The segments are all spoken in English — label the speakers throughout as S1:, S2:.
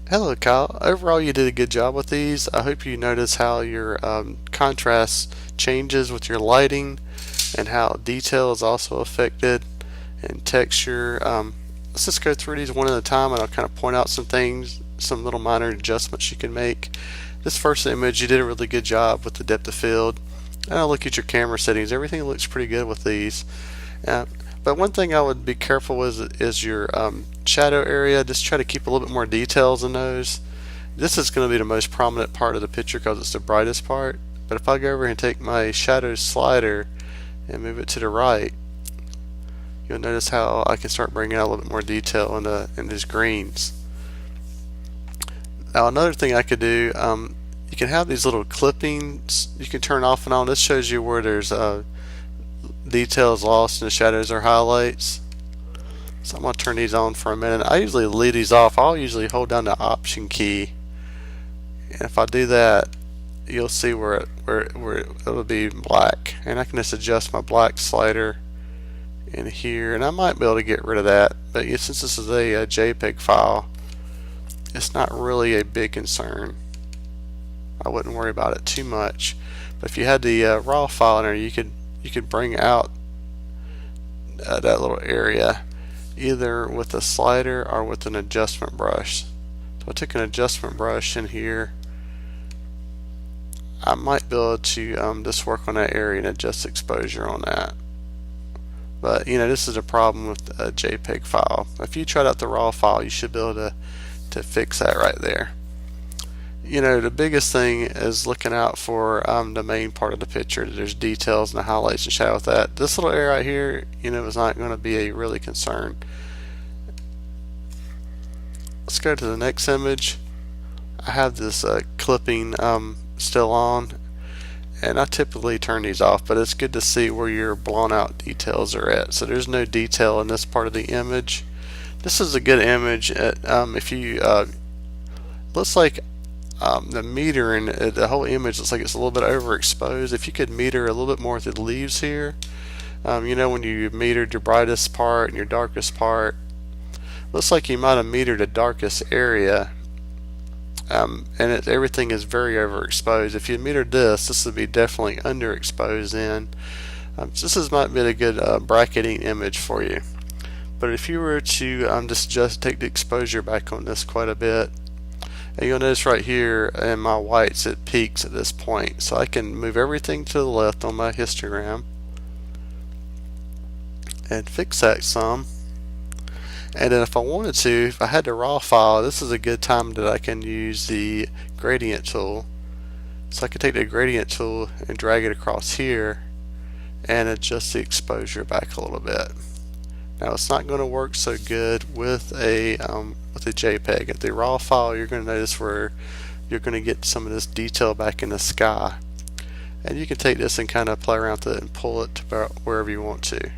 S1: Hello, Kyle. Overall, you did a good job with these. I hope you notice how your contrast changes with your lighting and how detail is also affected and texture. Let's just go through these one at a time and I'll kind of point out some things, some little minor adjustments you can make. This first image, you did a really good job with the depth of field. And I'll look at your camera settings. Everything looks pretty good with these. Uh, but one thing I would be careful with is your shadow area. Just try to keep a little bit more details in those. This is going to be the most prominent part of the picture because it's the brightest part. But if I go over and take my shadow slider and move it to the right, you'll notice how I can start bringing out a little bit more detail in these greens. Now another thing I could do, you can have these little clippings you can turn off and on. This shows you where there's details lost and the shadows or highlights. So I'm going to turn these on for a minute. I usually leave these off. I'll usually hold down the Option key, and if I do that, you'll see where it'll be black, and I can just adjust my black slider in here, and I might be able to get rid of that. But since this is a JPEG file, it's not really a big concern. I wouldn't worry about it too much. But if you had the raw file in there, you could bring out that little area either with a slider or with an adjustment brush. So I took an adjustment brush in here. I might be able to just work on that area and adjust exposure on that. But this is a problem with a JPEG file. If you tried out the raw file, you should be able to fix that right there. The biggest thing is looking out for the main part of the picture. There's details and the highlights and shadow with that. This little area right here, is not going to be a really concern. Let's go to the next image. I have this clipping still on, and I typically turn these off, but it's good to see where your blown out details are at. So there's no detail in this part of the image. This is a good image. If you looks like the meter and the whole image looks like it's a little bit overexposed. If you could meter a little bit more with the leaves here, when you metered your brightest part and your darkest part, looks like you might have metered the darkest area, and everything is very overexposed. If you metered this would be definitely underexposed in. This might be a good bracketing image for you. But if you were to just take the exposure back on this quite a bit, and you'll notice right here in my whites it peaks at this point. So I can move everything to the left on my histogram and fix that some. And then if I wanted to, if I had the raw file, this is a good time that I can use the gradient tool. So I can take the gradient tool and drag it across here and adjust the exposure back a little bit. Now it's not going to work so good with a JPEG. At the raw file, you're going to notice where you're going to get some of this detail back in the sky, and you can take this and kind of play around with it and pull it to about wherever you want to.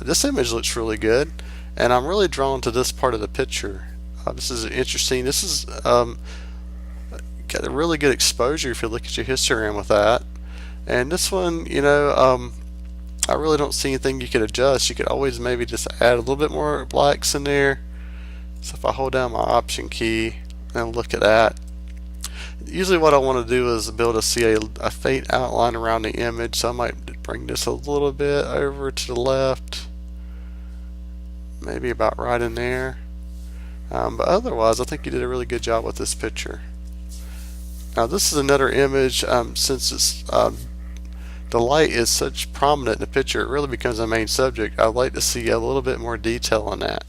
S1: This image looks really good, and I'm really drawn to this part of the picture. This is interesting. This is got a really good exposure if you look at your histogram with that. And this one, I really don't see anything you could adjust. You could always maybe just add a little bit more blacks in there. So if I hold down my Option key and look at that, usually what I want to do is be able to see a faint outline around the image. So I might bring this a little bit over to the left, maybe about right in there. But otherwise, I think you did a really good job with this picture. Now this is another image. Since it's the light is such prominent in the picture, it really becomes a main subject. I'd like to see a little bit more detail on that.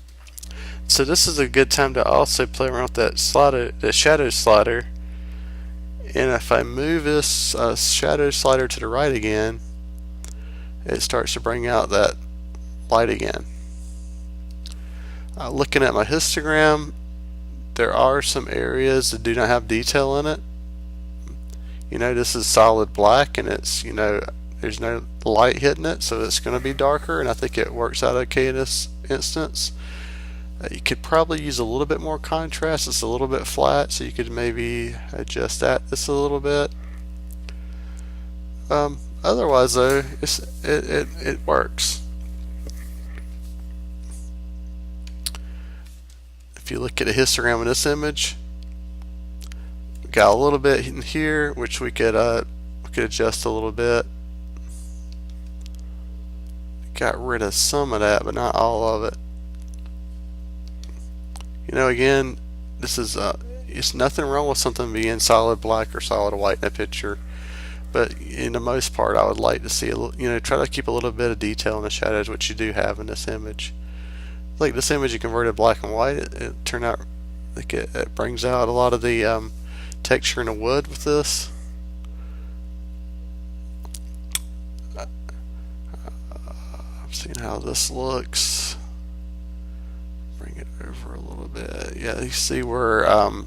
S1: So this is a good time to also play around with that slider, the shadow slider. And if I move this shadow slider to the right again, it starts to bring out that light again. Looking at my histogram, there are some areas that do not have detail in it. This is solid black, and it's there's no light hitting it, so it's going to be darker, and I think it works out okay in this instance. You could probably use a little bit more contrast. It's a little bit flat, so you could maybe adjust that just a little bit. Otherwise though, it works. if you look at a histogram in this image, we got a little bit in here which we could adjust a little bit. Got rid of some of that, but not all of it. You know, again, this is it's nothing wrong with something being solid black or solid white in a picture, but in the most part, I would like to see try to keep a little bit of detail in the shadows, which you do have in this image. Like this image, you converted black and white. It turned out like it brings out a lot of the texture in the wood with this. I'm seeing how this looks. Bring it over a little bit. Yeah, you see where I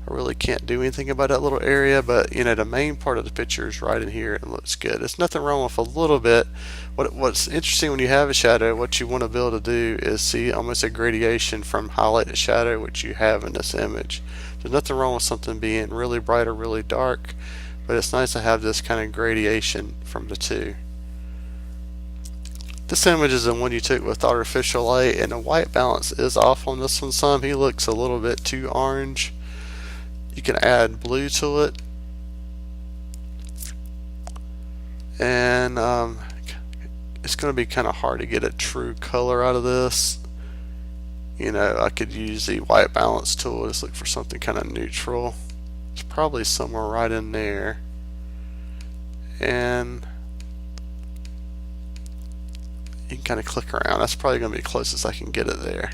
S1: really can't do anything about that little area, but the main part of the picture is right in here and looks good. There's nothing wrong with a little bit. What's interesting when you have a shadow, what you want to be able to do is see almost a gradation from highlight to shadow, which you have in this image. There's nothing wrong with something being really bright or really dark, but it's nice to have this kind of gradation from the two. This image is the one you took with artificial light, and the white balance is off on this one some. He looks a little bit too orange. You can add blue to it, and it's going to be kind of hard to get a true color out of this. I could use the white balance tool. Just look for something kind of neutral. It's probably somewhere right in there, and you can kind of click around. That's probably going to be the closest I can get it there.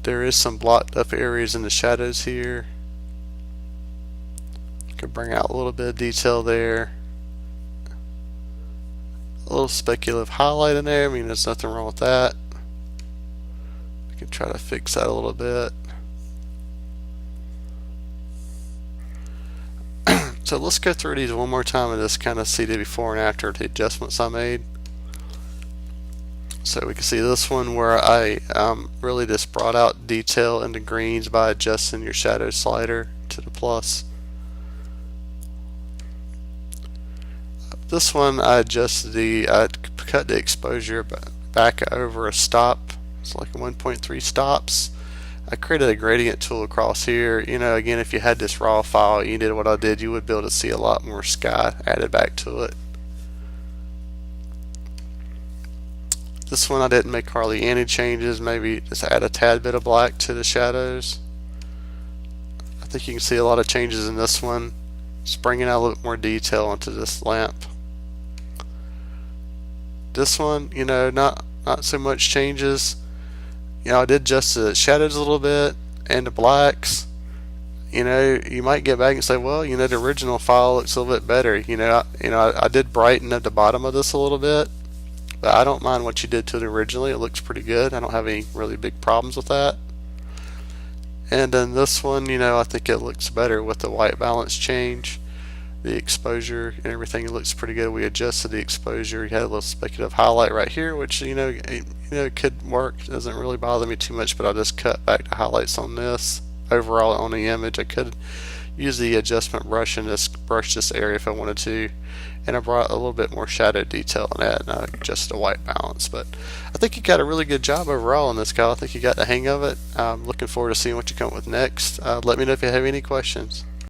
S1: There is some blocked up areas in the shadows here. Could bring out a little bit of detail there. A little speculative highlight in there. I mean, there's nothing wrong with that. I can try to fix that a little bit. So let's go through these one more time and just kind of see the before and after the adjustments I made. So we can see this one where I really just brought out detail into greens by adjusting your shadow slider to the plus. This one I cut the exposure back over a stop. It's like 1.3 stops. I created a gradient tool across here. Again, if you had this raw file, you did what I did, you would be able to see a lot more sky added back to it. This one I didn't make hardly any changes, maybe just add a tad bit of black to the shadows. I think you can see a lot of changes in this one. Just bringing out a little bit more detail into this lamp. This one, not so much changes. I did adjust the shadows a little bit and the blacks. You might get back and say, well, the original file looks a little bit better. I did brighten at the bottom of this a little bit, but I don't mind what you did to it originally. It looks pretty good. I don't have any really big problems with that. And then this one, I think it looks better with the white balance change. The exposure and everything looks pretty good. We adjusted the exposure. You had a little speculative highlight right here, which it could work. It doesn't really bother me too much, but I just cut back the highlights on this. Overall on the image, I could use the adjustment brush and just brush this area if I wanted to, and I brought a little bit more shadow detail in that, and I adjusted the white balance. But I think you got a really good job overall on this, Kyle. I think you got the hang of it. I'm looking forward to seeing what you come up with next. Let me know if you have any questions.